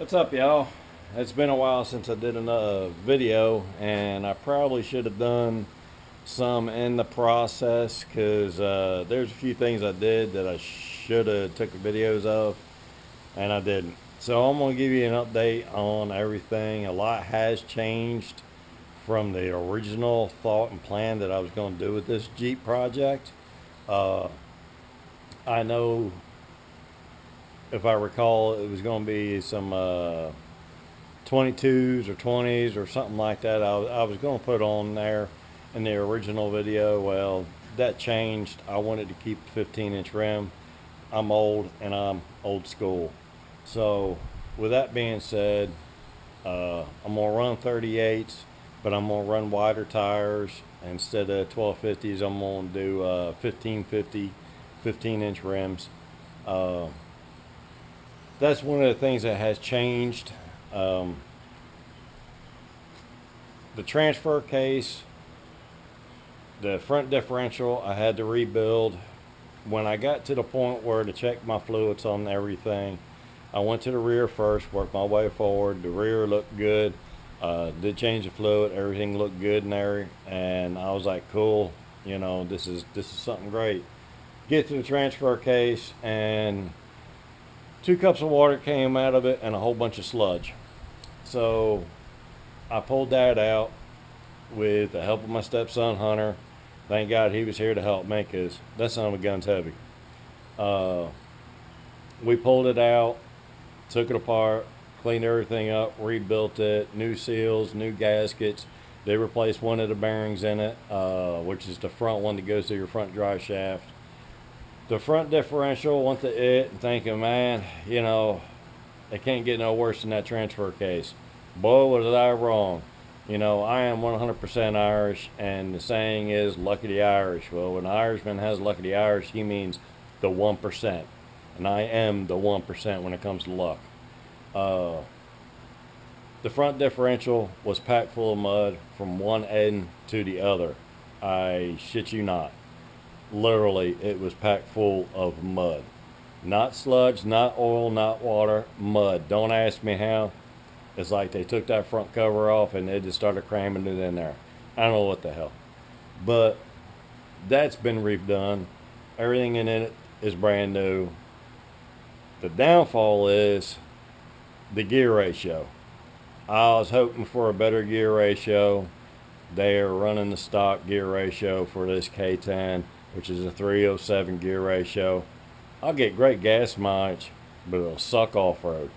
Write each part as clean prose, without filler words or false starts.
What's up, y'all? It's been a while since I did another video, and I probably should have done some in the process because there's a few things I did that I should have took videos of, and I didn't. So I'm gonna give you an update on everything. A lot has changed from the original thought and plan that I was going to do with this Jeep project. Uh, I know, if I recall, it was going to be some 22s or 20s or something like that. I was going to put on there in the original video. Well, that changed. I wanted to keep 15-inch rim. I'm old and I'm old school. So with that being said, I'm going to run 38s, but I'm going to run wider tires. Instead of 1250s, I'm going to do 1550, 15-inch rims. Uh, that's one of the things that has changed. Um, the transfer case, the front differential, I had to rebuild. When I got to the point where to check my fluids on everything, I went to the rear first, worked my way forward. The rear looked good. Did change the fluid, everything looked good in there, and I was like, cool, this is something great. Get to the transfer case, and 2 cups of water came out of it and a whole bunch of sludge. So I pulled that out with the help of my stepson Hunter. Thank God he was here to help me because that son of a gun's heavy. Uh, we pulled it out, took it apart, cleaned everything up, rebuilt it, new seals, new gaskets. They replaced one of the bearings in it, which is the front one that goes to your front drive shaft. The front differential went to it, and thinking, man, it can't get no worse than that transfer case. Boy, was I wrong. I am 100% Irish, and the saying is lucky the Irish. Well, when an Irishman has lucky the Irish, he means the 1%. And I am the 1% when it comes to luck. Uh, the front differential was packed full of mud from one end to the other. I shit you not. Literally, it was packed full of mud. Not sludge, not oil, not water, mud. Don't ask me how. It's like they took that front cover off and they just started cramming it in there. I don't know what the hell. But that's been redone. Everything in it is brand new. The downfall is the gear ratio. I was hoping for a better gear ratio. They are running the stock gear ratio for this K10, which is a 307 gear ratio. I'll get great gas mileage, but it'll suck off-road.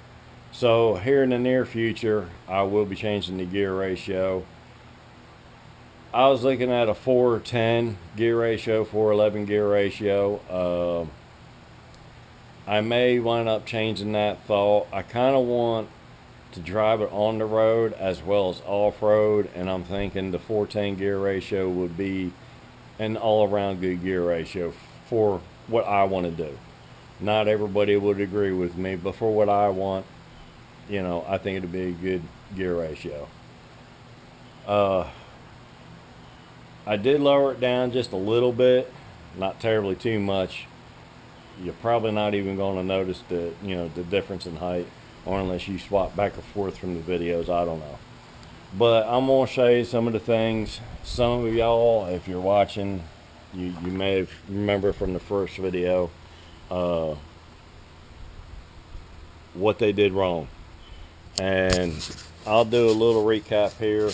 So here in the near future, I will be changing the gear ratio. I was looking at a 410 gear ratio, 411 gear ratio. I may wind up changing that thought. I kind of want to drive it on the road as well as off-road, and I'm thinking the 410 gear ratio would be an all-around good gear ratio for what I want to do. Not everybody would agree with me, but for what I want, I think it'd be a good gear ratio. Uh, I did lower it down just a little bit, not terribly too much. You're probably not even going to notice the difference in height, or unless you swap back and forth from the videos, I don't know. But I'm going to show you some of the things. Some of y'all, if you're watching, you may have remember from the first video uh, what they did wrong. And I'll do a little recap here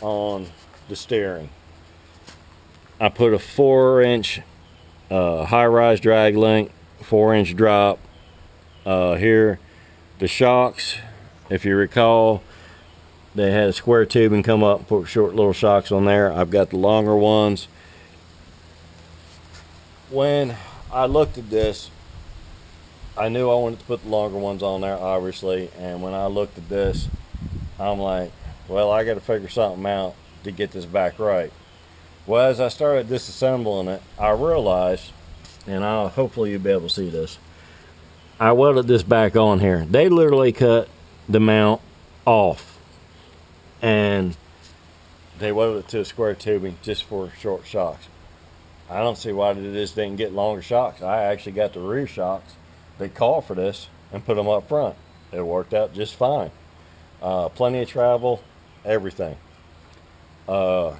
on the steering. I put a 4-inch high-rise drag link, 4-inch drop. Here, the shocks, if you recall, they had a square tubing come up and put short little shocks on there. I've got the longer ones. When I looked at this, I knew I wanted to put the longer ones on there, obviously. And when I looked at this, I'm like, well, I got to figure something out to get this back right. Well, as I started disassembling it, I realized, and hopefully you'll be able to see this, I welded this back on here. They literally cut the mount off, and they welded it to a square tubing just for short shocks. I don't see why they just didn't get longer shocks. I actually got the rear shocks. They called for this and put them up front. It worked out just fine. Plenty of travel, everything. Uh,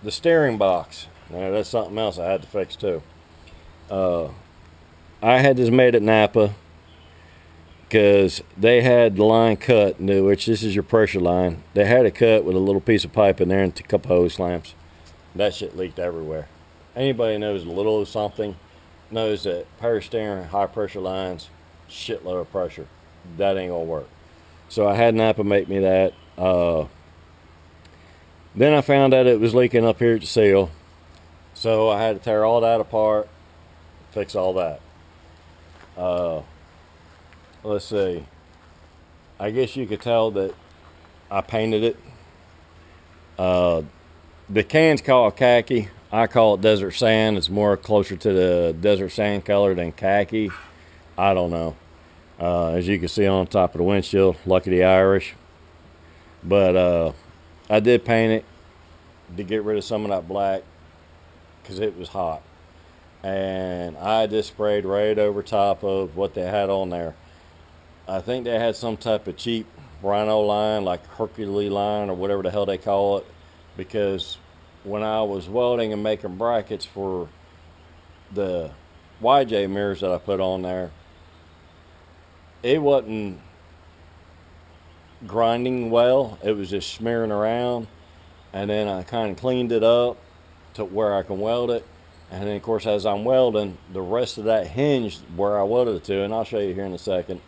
the steering box. Now that's something else I had to fix too. Uh, I had this made at Napa because they had the line cut, which this is your pressure line. They had it cut with a little piece of pipe in there and a couple hose clamps. That shit leaked everywhere. Anybody knows a little of something knows that power steering, high pressure lines, shitload of pressure. That ain't gonna work. So I had Napa make me that. Then I found out it was leaking up here at the seal. So I had to tear all that apart, fix all that. Let's see. I guess you could tell that I painted it. The can's called khaki. I call it desert sand. It's more closer to the desert sand color than khaki. I don't know. As you can see on top of the windshield, lucky the Irish. But I did paint it to get rid of some of that black because it was hot. And I just sprayed right over top of what they had on there. I think they had some type of cheap Rhino line, like Hercules line or whatever the hell they call it, because when I was welding and making brackets for the YJ mirrors that I put on there, it wasn't grinding well. It was just smearing around, and then I kind of cleaned it up to where I can weld it. And then of course as I'm welding, the rest of that hinge where I welded it to, and I'll show you here in a second,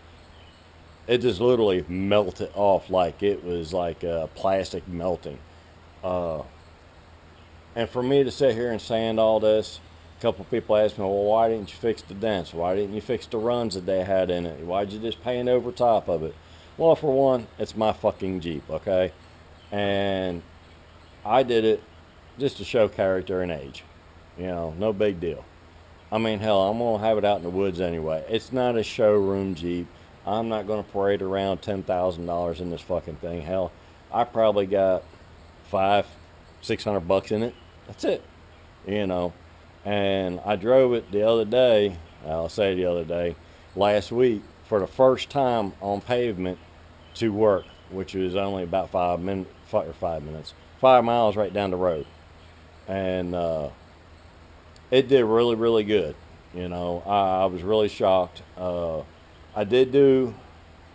it just literally melted off like it was like plastic melting. And for me to sit here and sand all this, a couple people asked me, well, why didn't you fix the dents? Why didn't you fix the runs that they had in it? Why'd you just paint over top of it? Well, for one, it's my fucking Jeep, okay? And I did it just to show character and age. You know, no big deal. I mean, hell, I'm going to have it out in the woods anyway. It's not a showroom Jeep. I'm not going to parade around $10,000 in this fucking thing. Hell, I probably got $500-600 in it. That's it. You know, and I drove it the other day. I'll say the other day, last week, for the first time on pavement to work, which was only about 5 minutes, 5 miles right down the road, and it did really, really good. You know, I was really shocked. I did do,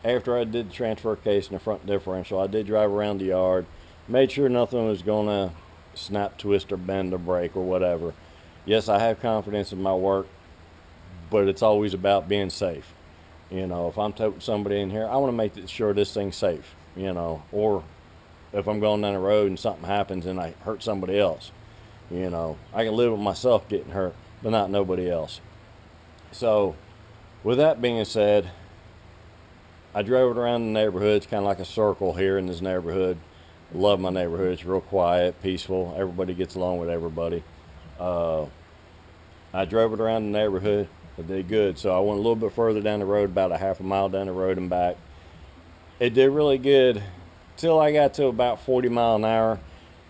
after I did the transfer case and the front differential, I did drive around the yard, made sure nothing was going to snap, twist, or bend or break or whatever. Yes, I have confidence in my work, but it's always about being safe. You know, if I'm taking somebody in here, I want to make sure this thing's safe, you know, or if I'm going down the road and something happens and I hurt somebody else, you know, I can live with myself getting hurt, but not nobody else. So, with that being said, I drove it around the neighborhood. It's kind of like a circle here in this neighborhood. I love my neighborhood. It's real quiet, peaceful. Everybody gets along with everybody. I drove it around the neighborhood. It did good. So I went a little bit further down the road, about a half a mile down the road and back. It did really good till I got to about 40 mile an hour,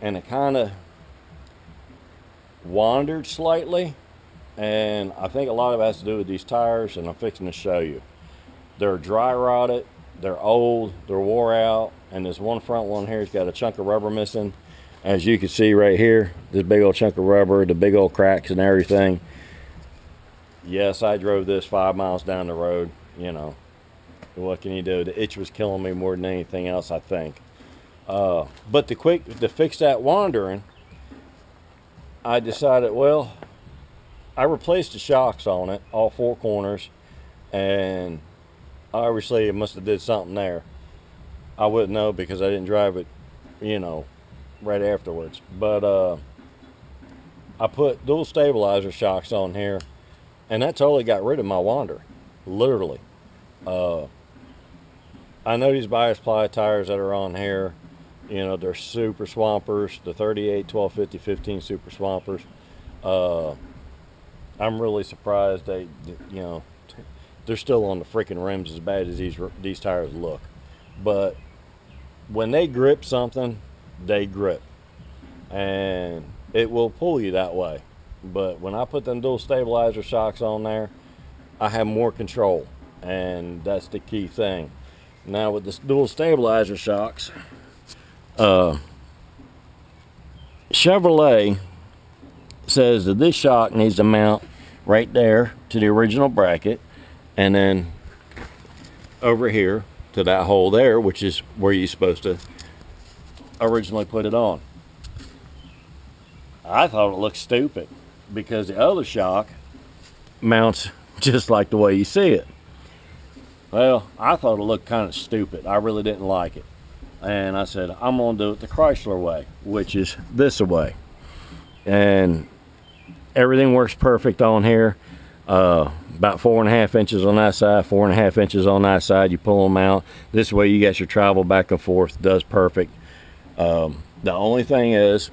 and it kind of wandered slightly. And I think a lot of it has to do with these tires, and I'm fixing to show you. They're dry rotted, they're old, they're wore out, and this one front one here has got a chunk of rubber missing. As you can see right here, this big old chunk of rubber, the big old cracks and everything. Yes, I drove this 5 miles down the road, you know. What can you do? The itch was killing me more than anything else, I think. But to fix that wandering, I decided, well, I replaced the shocks on it, all four corners, and obviously it must have did something there. I wouldn't know because I didn't drive it, you know, right afterwards. But I put dual stabilizer shocks on here, and that totally got rid of my wander, literally. I know these bias ply tires that are on here, you know, they're super swampers, the 38, 1250, 15 super swampers. I'm really surprised they, you know, they're still on the freaking rims as bad as these tires look. But when they grip something, they grip, and it will pull you that way. But when I put them dual stabilizer shocks on there, I have more control. and that's the key thing. Now with the dual stabilizer shocks, Chevrolet says that this shock needs to mount right there to the original bracket, and then over here to that hole there, which is where you're supposed to originally put it on. I thought it looked stupid because the other shock mounts just like the way you see it. Well, I thought it looked kind of stupid. I really didn't like it. And I said, I'm going to do it the Chrysler way, which is this way. And everything works perfect on here. About 4.5 inches on that side, 4.5 inches on that side. You pull them out. This way you get your travel back and forth. Does perfect. The only thing is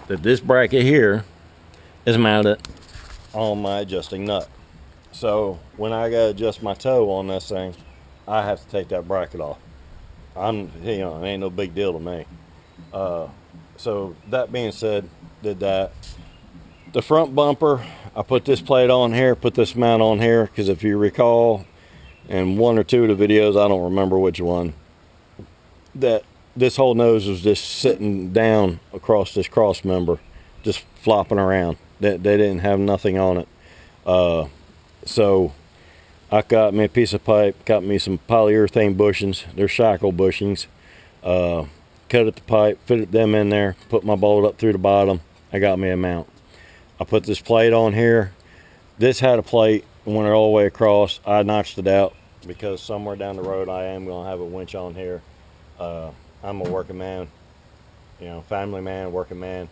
that this bracket here is mounted on my adjusting nut. So when I gotta adjust my toe on this thing, I have to take that bracket off. It ain't no big deal to me. So that being said, did that. The front bumper, I put this plate on here, put this mount on here, because if you recall in one or two of the videos, I don't remember which one, that this whole nose was just sitting down across this cross member, just flopping around. They didn't have nothing on it. So I got me a piece of pipe, got me some polyurethane bushings. They're shackle bushings. Cut at the pipe, fitted them in there, put my bolt up through the bottom. I got me a mount. I put this plate on here. This had a plate, went all the way across. I notched it out because somewhere down the road I am going to have a winch on here. I'm a working man, family man, working man.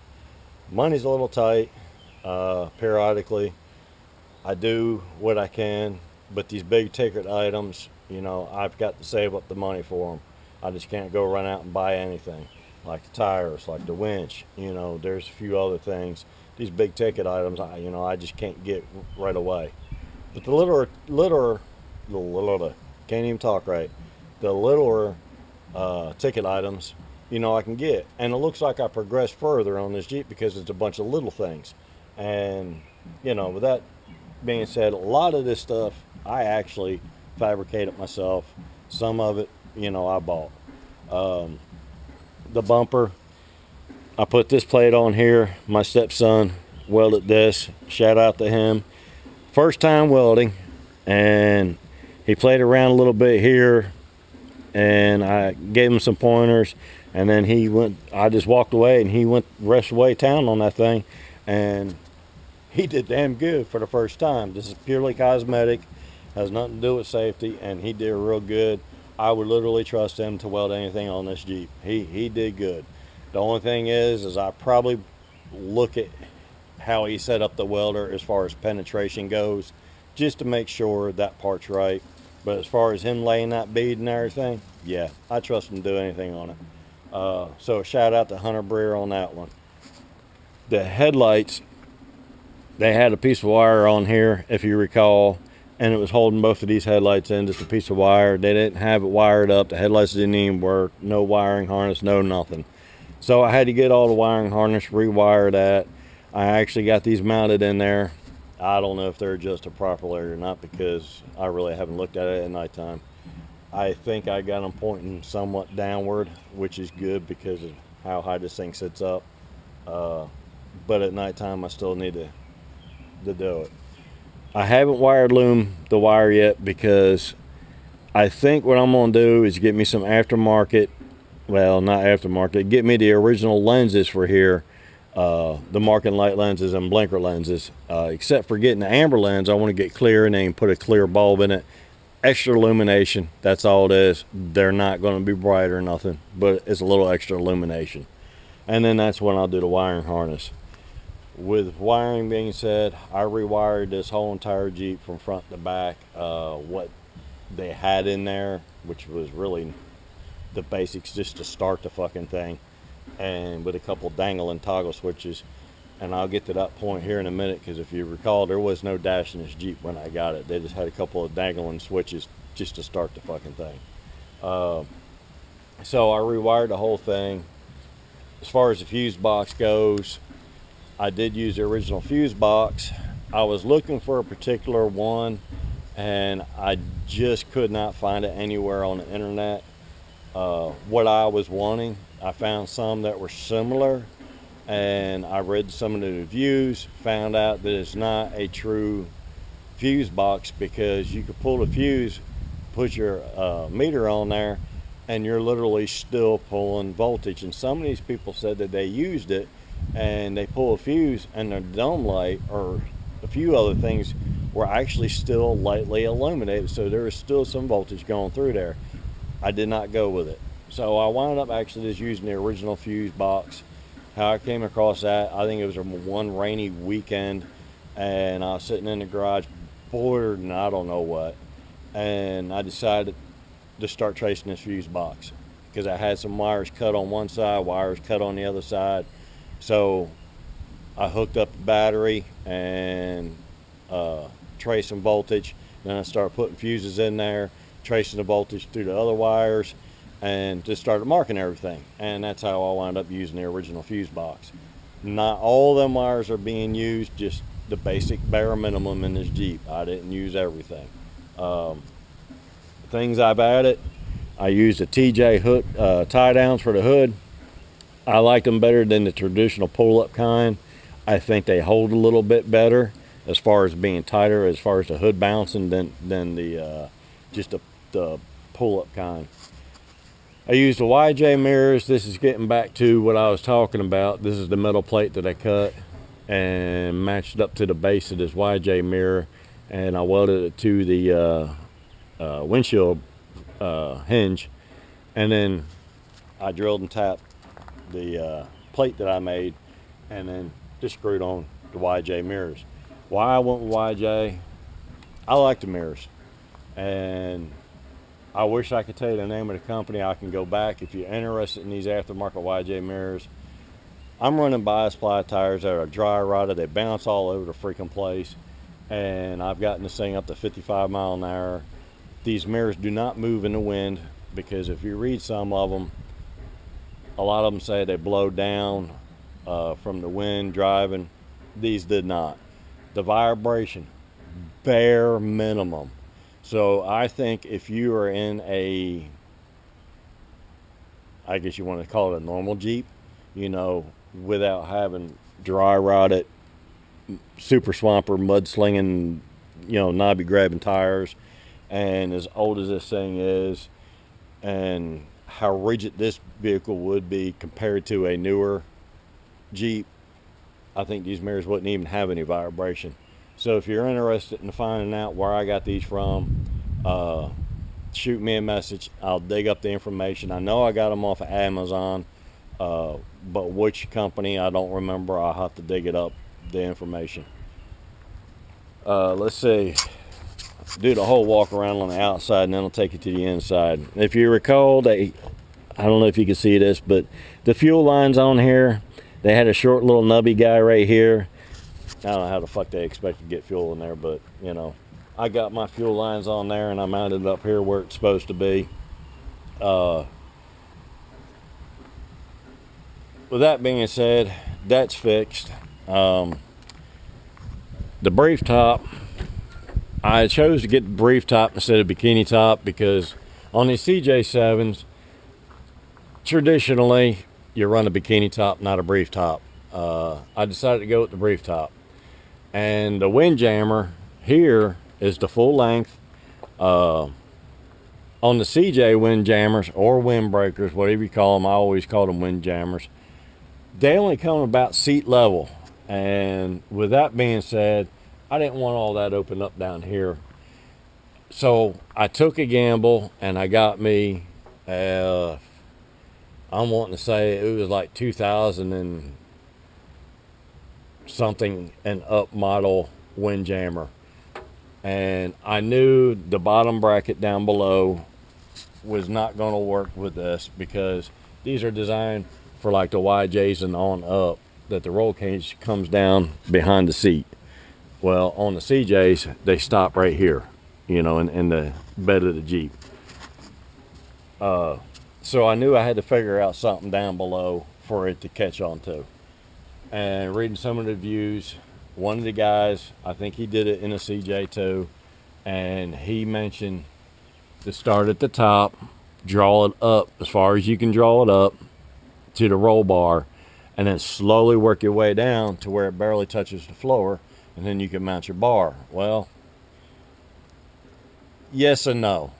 Money's a little tight. Periodically, I do what I can, but these big ticket items, I've got to save up the money for them. I just can't go run out and buy anything, like the tires, like the winch. There's a few other things. These big ticket items, I just can't get right away. But the littler, can't even talk right. The littler ticket items, I can get. And it looks like I progressed further on this Jeep because it's a bunch of little things. And, with that being said, a lot of this stuff I actually fabricated myself. Some of it, I bought. The bumper, I put this plate on here. My stepson welded this. Shout out to him. First time welding, and he played around a little bit here, and I gave him some pointers, and then I just walked away, and he went the rest of the way town on that thing, and he did damn good for the first time. This is purely cosmetic, has nothing to do with safety, and he did real good. I would literally trust him to weld anything on this Jeep. He did good. The only thing is I probably look at how he set up the welder as far as penetration goes, just to make sure that part's right. But as far as him laying that bead and everything, yeah, I trust him to do anything on it. So shout out to Hunter Breer on that one. The headlights, they had a piece of wire on here, if you recall, and it was holding both of these headlights in, just a piece of wire. They didn't have it wired up. The headlights didn't even work. No wiring harness, no nothing. So I had to get all the wiring harness, rewire that. I actually got these mounted in there. I don't know if they're adjusted properly or not because I really haven't looked at it at nighttime. I think I got them pointing somewhat downward, which is good because of how high this thing sits up. But at nighttime, I still need to do it. I haven't wired loom the wire yet because I think what I'm going to do is get me some aftermarket, well, not aftermarket, get me the original lenses for here, the marking light lenses and blinker lenses. Except for getting the amber lens, I want to get clear and then put a clear bulb in it. Extra illumination, that's all it is. They're not going to be bright or nothing, but it's a little extra illumination. And then that's when I'll do the wiring harness. With wiring being said, I rewired this whole entire Jeep from front to back. What they had in there, which was really the basics just to start the fucking thing, and with a couple dangling toggle switches. And I'll get to that point here in a minute, because if you recall, there was no dash in this Jeep when I got it. They just had a couple of dangling switches just to start the fucking thing. So I rewired the whole thing. As far as the fuse box goes, I did use the original fuse box, I was looking for a particular one, and I just could not find it anywhere on the internet. What I was wanting, I found some that were similar, and I read some of the reviews, found out that it's not a true fuse box, because you could pull the fuse, put your meter on there, and you're literally still pulling voltage. And some of these people said that they used it and they pull a fuse and their dome light or a few other things were actually still lightly illuminated, so there was still some voltage going through there. I did not go with it, so I wound up actually just using the original fuse box. How I came across that, I think it was one rainy weekend, and I was sitting in the garage bored and I don't know what, and I decided to start tracing this fuse box because I had some wires cut on one side, wires cut on the other side. So I hooked up the battery and traced some voltage. Then I started putting fuses in there, tracing the voltage through the other wires, and just started marking everything. And that's how I wound up using the original fuse box. Not all them wires are being used, just the basic bare minimum in this Jeep. I didn't use everything. Things I've added, I used a TJ hood tie downs for the hood. I like them better than the traditional pull-up kind. I think they hold a little bit better as far as being tighter, as far as the hood bouncing than the just the pull-up kind. I used the YJ mirrors. This is getting back to what I was talking about. This is the metal plate that I cut and matched up to the base of this YJ mirror, and I welded it to the windshield hinge, and then I drilled and tapped the plate that I made, and then just screwed on the YJ mirrors. Why I went with YJ? I like the mirrors, and I wish I could tell you the name of the company. I can go back if you're interested in these aftermarket YJ mirrors. I'm running bias ply tires that are dry rotted. They bounce all over the freaking place, and I've gotten this thing up to 55 mile an hour. These mirrors do not move in the wind, because if you read some of them, a lot of them say they blow down from the wind driving. These did not. The vibration, bare minimum. So I think if you are in a, I guess you want to call it a normal Jeep, you know, without having dry rotted, super swamper, mud slinging, you know, knobby grabbing tires, and as old as this thing is, and how rigid this vehicle would be compared to a newer Jeep, I think these mirrors wouldn't even have any vibration. So if you're interested in finding out where I got these from, shoot me a message. I'll dig up the information. I know I got them off of Amazon, but which company I don't remember. I'll have to dig it up, the information. Let's see. Do the whole walk around on the outside, and then I'll take you to the inside. If you recall, I don't know if you can see this, but the fuel lines on here, they had a short little nubby guy right here. I don't know how the fuck they expect to get fuel in there, but you know, I got my fuel lines on there, and I mounted it up here where it's supposed to be. With that being said, that's fixed. The brief top, I chose to get the brief top instead of bikini top because on these CJ7s, traditionally, you run a bikini top, not a brief top. I decided to go with the brief top. And the Windjammer here is the full length. On the CJ Windjammers or windbreakers, whatever you call them, I always call them Windjammers, they only come about seat level. And with that being said, I didn't want all that open up down here. So I took a gamble and I got me, I'm wanting to say it was like 2000 and something and up model Windjammer. And I knew the bottom bracket down below was not going to work with this because these are designed for like the YJs and on up, that the roll cage comes down behind the seat. Well, on the CJs, they stop right here, you know, in the bed of the Jeep. So I knew I had to figure out something down below for it to catch on to. And reading some of the reviews, one of the guys, I think he did it in a CJ too, and he mentioned to start at the top, draw it up as far as you can draw it up to the roll bar, and then slowly work your way down to where it barely touches the floor, and then you can mount your bar. Well, yes and no.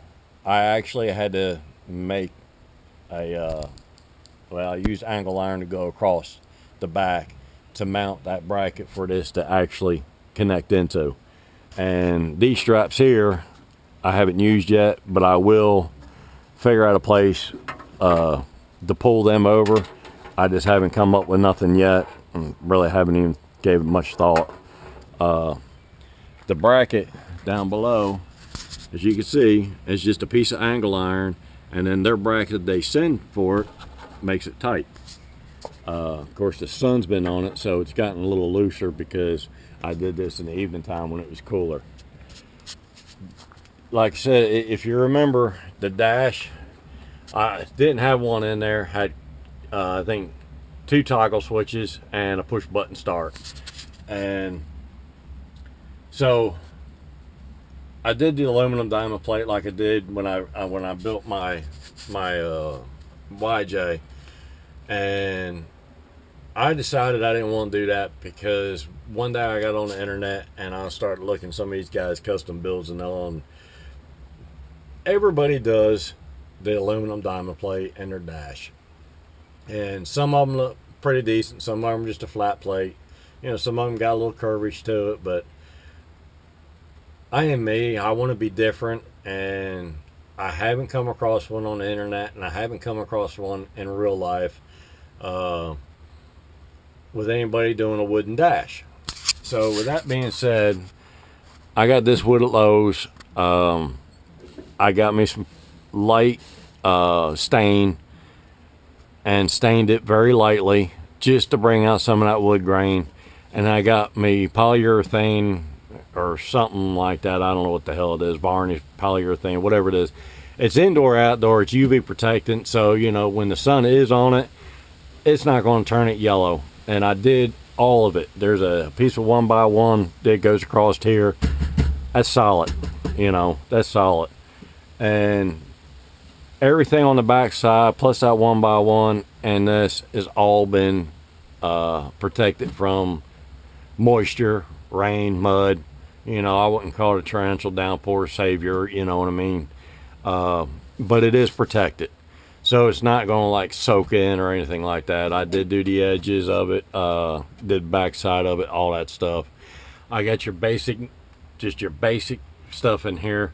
I actually had to make a well, I used angle iron to go across the back to mount that bracket for this to actually connect into. And these straps here I haven't used yet, but I will figure out a place to pull them over. I just haven't come up with nothing yet, and really haven't even gave it much thought. The bracket down below, as you can see, is just a piece of angle iron, and then their bracket they send for it makes it tight. Of course, the sun's been on it, so it's gotten a little looser because I did this in the evening time when it was cooler. Like I said, if you remember the dash, I didn't have one in there. Had I think 2 toggle switches and a push button start. And so I did the aluminum diamond plate like I did when I built my YJ, and I decided I didn't want to do that because one day I got on the internet and I started looking at some of these guys' custom builds, and everybody does the aluminum diamond plate and their dash, and some of them look pretty decent, some of them just a flat plate, you know, some of them got a little curvage to it. But I am me, I want to be different, and I haven't come across one on the internet, and I haven't come across one in real life with anybody doing a wooden dash. So with that being said, I got this wood at Lowe's. I got me some light stain and stained it very lightly just to bring out some of that wood grain. And I got me polyurethane or something like that. I don't know what the hell it is, varnish, polyurethane, whatever it is. It's indoor, outdoor, it's UV protectant, so you know when the sun is on it, it's not going to turn it yellow. And I did all of it. There's a piece of 1x1 that goes across here. That's solid, you know, that's solid. And everything on the back side plus that 1x1 and this has all been protected from moisture, rain, mud. You know, I wouldn't call it a torrential downpour savior, you know what I mean? But it is protected, so it's not going to like soak in or anything like that. I did do the edges of it, did back side of it, all that stuff. I got your basic, just your basic stuff in here.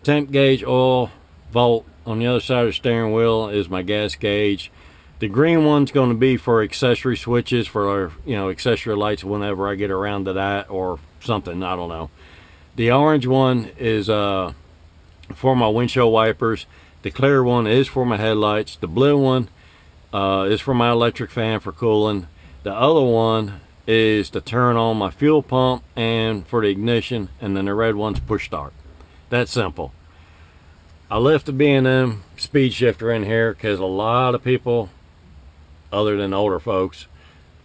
Temp gauge, oil, volt. On the other side of the steering wheel is my gas gauge. The green one's going to be for accessory switches, for, you know, accessory lights whenever I get around to that or something, I don't know. The orange one is for my windshield wipers. The clear one is for my headlights. The blue one is for my electric fan for cooling. The other one is to turn on my fuel pump and for the ignition, and then the red one's push start. That's simple. I left the B&M speed shifter in here because a lot of people, other than older folks,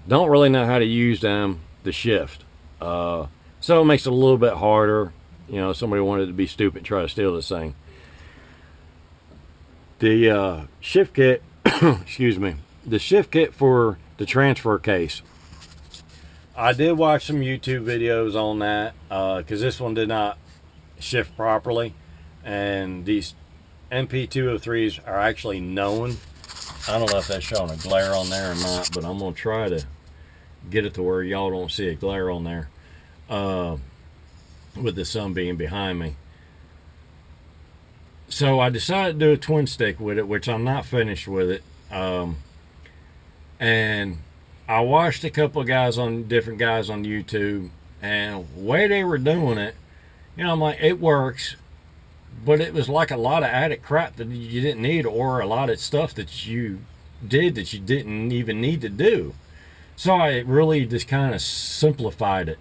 don't really know how to use them to shift. So it makes it a little bit harder. You know, somebody wanted to be stupid and try to steal this thing. The shift kit, excuse me, the shift kit for the transfer case. I did watch some YouTube videos on that because this one did not shift properly, and these MP203s are actually known. I don't know if that's showing a glare on there or not, but I'm going to try to get it to where y'all don't see a glare on there with the sun being behind me. So I decided to do a twin stick with it, which I'm not finished with it. And I watched a couple of different guys on YouTube, and the way they were doing it, you know, I'm like, it works, but it was like a lot of added crap that you didn't need, or a lot of stuff that you did that you didn't even need to do. So I really just kind of simplified it,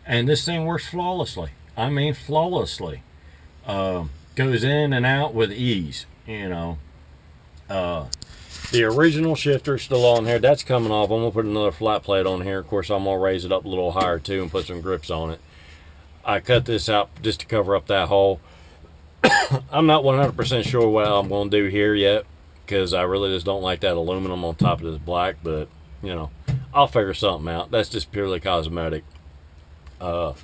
and this thing works flawlessly. I mean, flawlessly. Goes in and out with ease, you know. The original shifter is still on here. That's coming off. I'm going to put another flat plate on here. Of course, I'm going to raise it up a little higher too and put some grips on it. I cut this out just to cover up that hole. I'm not 100% sure what I'm going to do here yet, because I really just don't like that aluminum on top of this black, but, you know, I'll figure something out. That's just purely cosmetic. The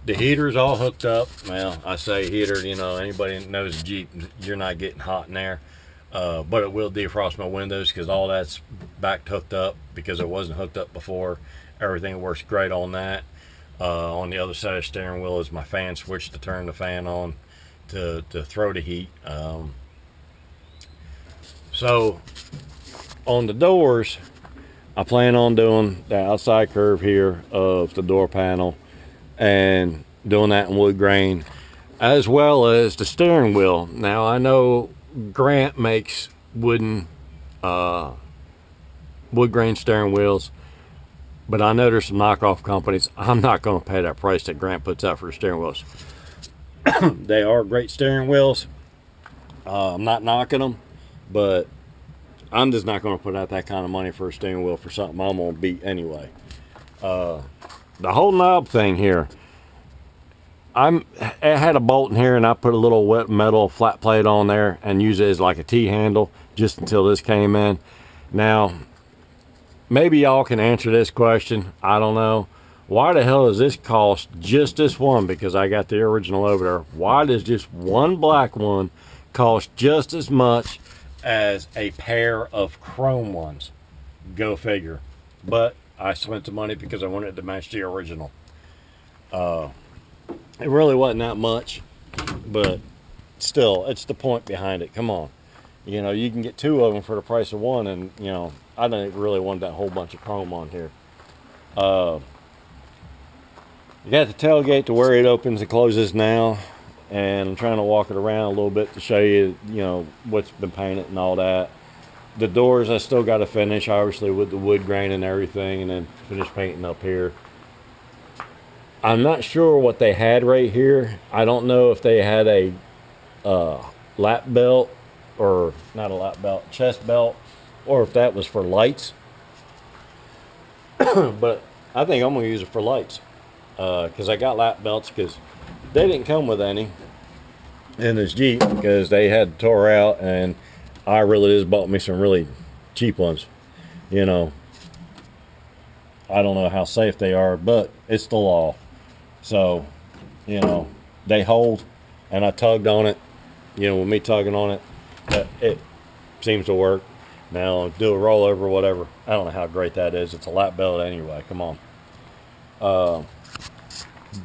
heater's all hooked up. Well, I say heater, you know, anybody that knows Jeep, you're not getting hot in there. But it will defrost my windows because all that's back hooked up because it wasn't hooked up before. Everything works great on that. On the other side of the steering wheel is my fan switch to turn the fan on to throw the heat. So on the doors, I plan on doing the outside curve here of the door panel and doing that in wood grain, as well as the steering wheel. Now I know Grant makes wood grain steering wheels, but I know there's some knockoff companies. I'm not going to pay that price that Grant puts out for steering wheels. They are great steering wheels. I'm not knocking them, but I'm just not going to put out that kind of money for a steering wheel for something I'm going to beat anyway. The whole knob thing here, I had a bolt in here and I put a little wet metal flat plate on there and use it as like a T-handle just until this came in. Now, maybe y'all can answer this question. I don't know. Why the hell does this cost just this one? Because I got the original over there. Why does just one black one cost just as much as a pair of chrome ones? Go figure. But I spent the money because I wanted to match the original. It really wasn't that much, but still, it's the point behind it. Come on. You know, you can get two of them for the price of one, and, you know, I didn't really want that whole bunch of chrome on here. You got the tailgate to where it opens and closes now, and I'm trying to walk it around a little bit to show you, you know, what's been painted and all that. The doors I still got to finish, obviously, with the wood grain and everything, and then finish painting up here. I'm not sure what they had right here. I don't know if they had a lap belt, or not a lap belt, chest belt, or if that was for lights. But I think I'm going to use it for lights, because I got lap belts, because they didn't come with any in this Jeep, because they had tore out, and I really just bought me some really cheap ones. You know, I don't know how safe they are, but it's the law. So, you know, they hold, and I tugged on it. You know, with me tugging on it, it seems to work. Now, do a rollover or whatever, I don't know how great that is. It's a lap belt anyway, come on.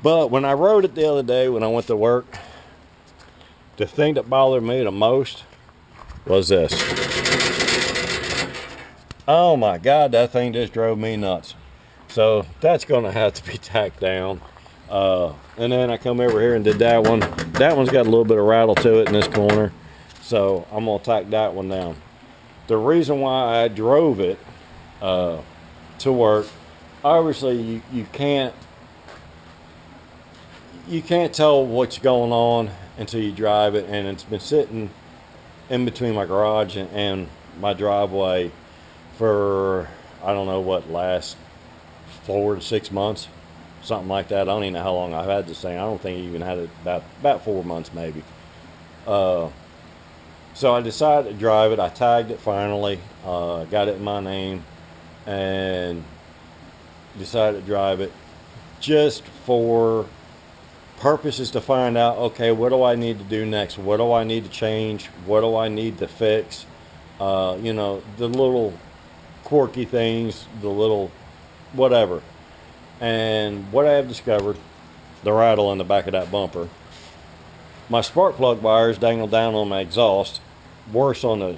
But when I rode it the other day when I went to work, the thing that bothered me the most was this. Oh my God, that thing just drove me nuts. So that's going to have to be tacked down. And then I come over here and did that one. That one's got a little bit of rattle to it in this corner, so I'm going to tack that one down. The reason why I drove it to work, obviously you can't tell what's going on until you drive it, and it's been sitting in between my garage and my driveway for, I don't know what, last 4 to 6 months, something like that. I don't even know how long I've had this thing. I don't think I even had it about 4 months maybe. So I decided to drive it. I tagged it finally, got it in my name, and decided to drive it just for purposes to find out, okay, what do I need to do next? What do I need to change? What do I need to fix? You know, the little quirky things, the little whatever. And what I have discovered, the rattle in the back of that bumper, my spark plug wires dangle down on my exhaust, worse on the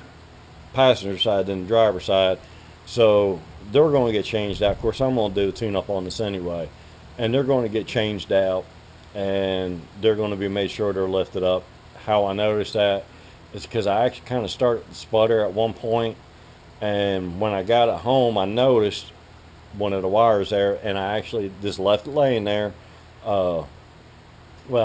passenger side than the driver's side. So they're going to get changed out. Of course, I'm going to do a tune-up on this anyway. And they're going to get changed out, and they're going to be made sure they're lifted up. How I noticed that is because I actually kind of started to sputter at one point, and when I got it home, I noticed one of the wires there, and I actually just left it laying there. Well,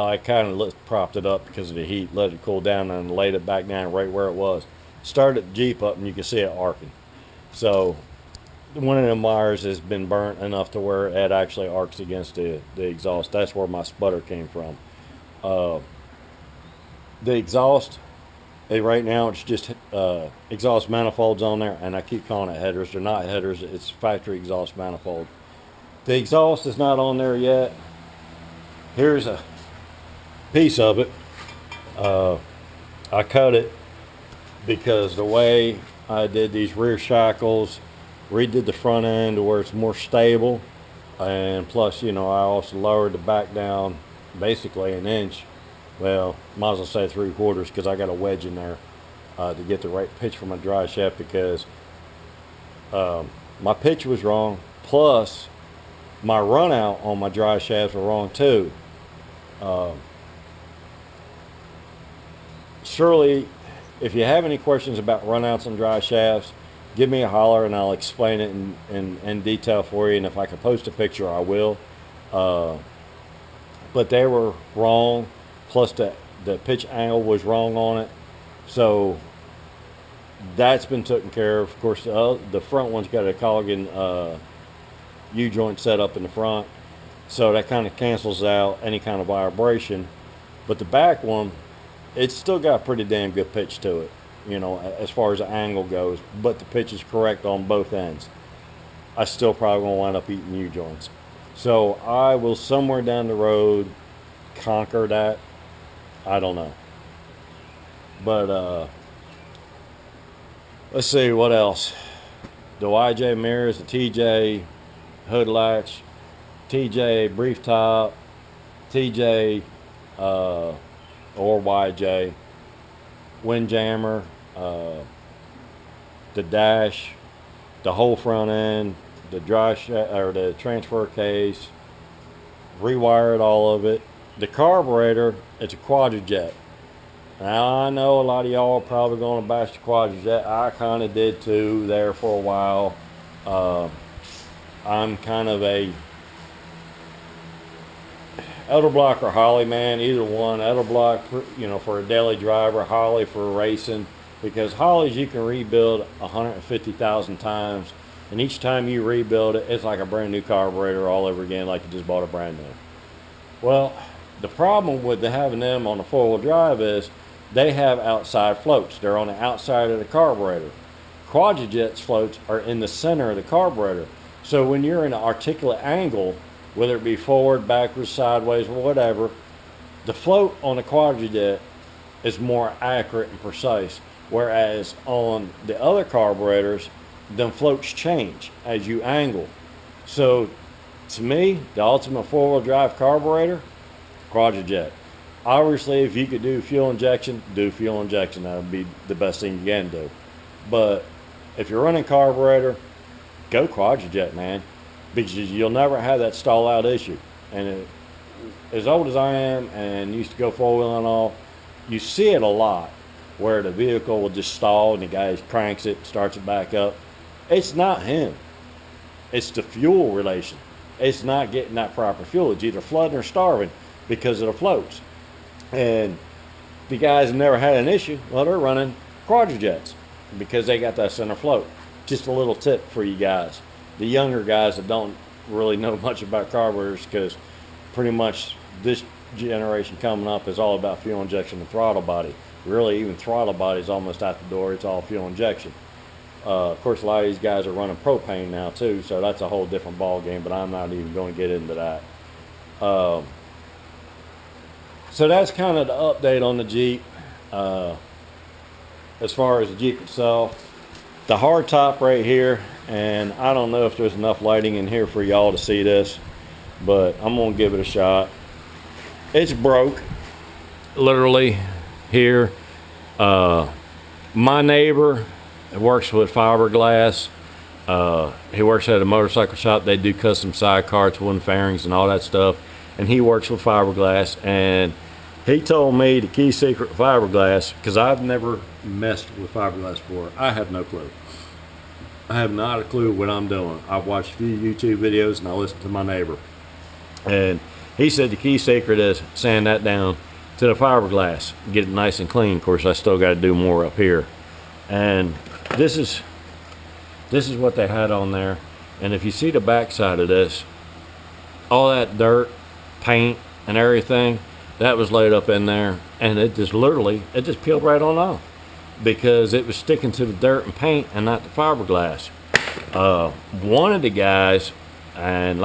I kind of propped it up because of the heat, let it cool down, and laid it back down right where it was. started the Jeep up and you can see it arcing. So one of them wires has been burnt enough to where it actually arcs against the exhaust. That's where my sputter came from. The exhaust, right now it's just exhaust manifolds on there, and I keep calling it headers. They're not headers, it's factory exhaust manifold. The exhaust is not on there yet. Here's a piece of it. I cut it because the way I did these rear shackles, redid the front end to where it's more stable, and plus, you know, I also lowered the back down basically an inch. Well, might as well say 3/4, because I got a wedge in there to get the right pitch for my dry shaft, because my pitch was wrong, plus my run out on my dry shafts were wrong too. Surely, if you have any questions about runouts on dry shafts, give me a holler and I'll explain it in detail for you. And if I can post a picture, I will. But they were wrong. Plus the pitch angle was wrong on it. So that's been taken care of. Of course, the front one's got a Colligan U-joint set up in the front. So that kind of cancels out any kind of vibration. But the back one, it's still got a pretty damn good pitch to it, you know, as far as the angle goes. But the pitch is correct on both ends. I still probably won't wind up eating U-joints. So I will somewhere down the road conquer that. I don't know. But let's see what else. The YJ mirrors, the TJ hood latch, TJ brief top, TJ or YJ windjammer, the dash, the whole front end, the or the transfer case, rewired all of it. The carburetor, it's a Quadrajet. Now I know a lot of y'all are probably going to bash the Quadrajet. I kind of did too there for a while. I'm kind of a Edelblock or Holley man, either one. Edelblock, you know, for a daily driver, Holley for racing, because Holleys you can rebuild 150,000 times, and each time you rebuild it, it's like a brand new carburetor all over again, like you just bought a brand new. Well, the problem with having them on the four-wheel drive is they have outside floats. They're on the outside of the carburetor. Quadrajet's floats are in the center of the carburetor. So when you're in an articulate angle, whether it be forward, backwards, sideways, or whatever, the float on the Quadrajet is more accurate and precise. Whereas on the other carburetors, them floats change as you angle. So to me, the ultimate four-wheel drive carburetor, Quadrajet. Obviously, if you could do fuel injection, do fuel injection. That would be the best thing you can do. But if you're running carburetor, go Quadrajet, man, because you'll never have that stall out issue. And as old as I am and used to go four-wheel and all, you see it a lot where the vehicle will just stall and the guy cranks it, starts it back up. It's not him. It's the fuel relation. It's not getting that proper fuel. It's either flooding or starving because of the floats. And the guys have never had an issue. Well, they're running Quadrajets because they got that center float. Just a little tip for you guys, the younger guys that don't really know much about carburetors, because pretty much this generation coming up is all about fuel injection and throttle body. Really, even throttle body is almost out the door. It's all fuel injection. Of course, a lot of these guys are running propane now too, so that's a whole different ball game, but I'm not even going to get into that. So that's kind of the update on the Jeep. As far as the Jeep itself, the hard top right here, and I don't know if there's enough lighting in here for y'all to see this, but I'm going to give it a shot. It's broke, literally here. My neighbor works with fiberglass. He works at a motorcycle shop. They do custom side carts, wooden fairings, and all that stuff. And he works with fiberglass. And he told me the key secret of fiberglass, because I've never messed with fiberglass before. I have no clue. I have not a clue what I'm doing. I've watched a few YouTube videos and I listened to my neighbor. And he said the key secret is sand that down to the fiberglass, get it nice and clean. Of course, I still got to do more up here. And this is what they had on there. And if you see the backside of this, all that dirt, paint, and everything, that was laid up in there, and it just literally, it just peeled right on off because it was sticking to the dirt and paint and not the fiberglass. One of the guys, and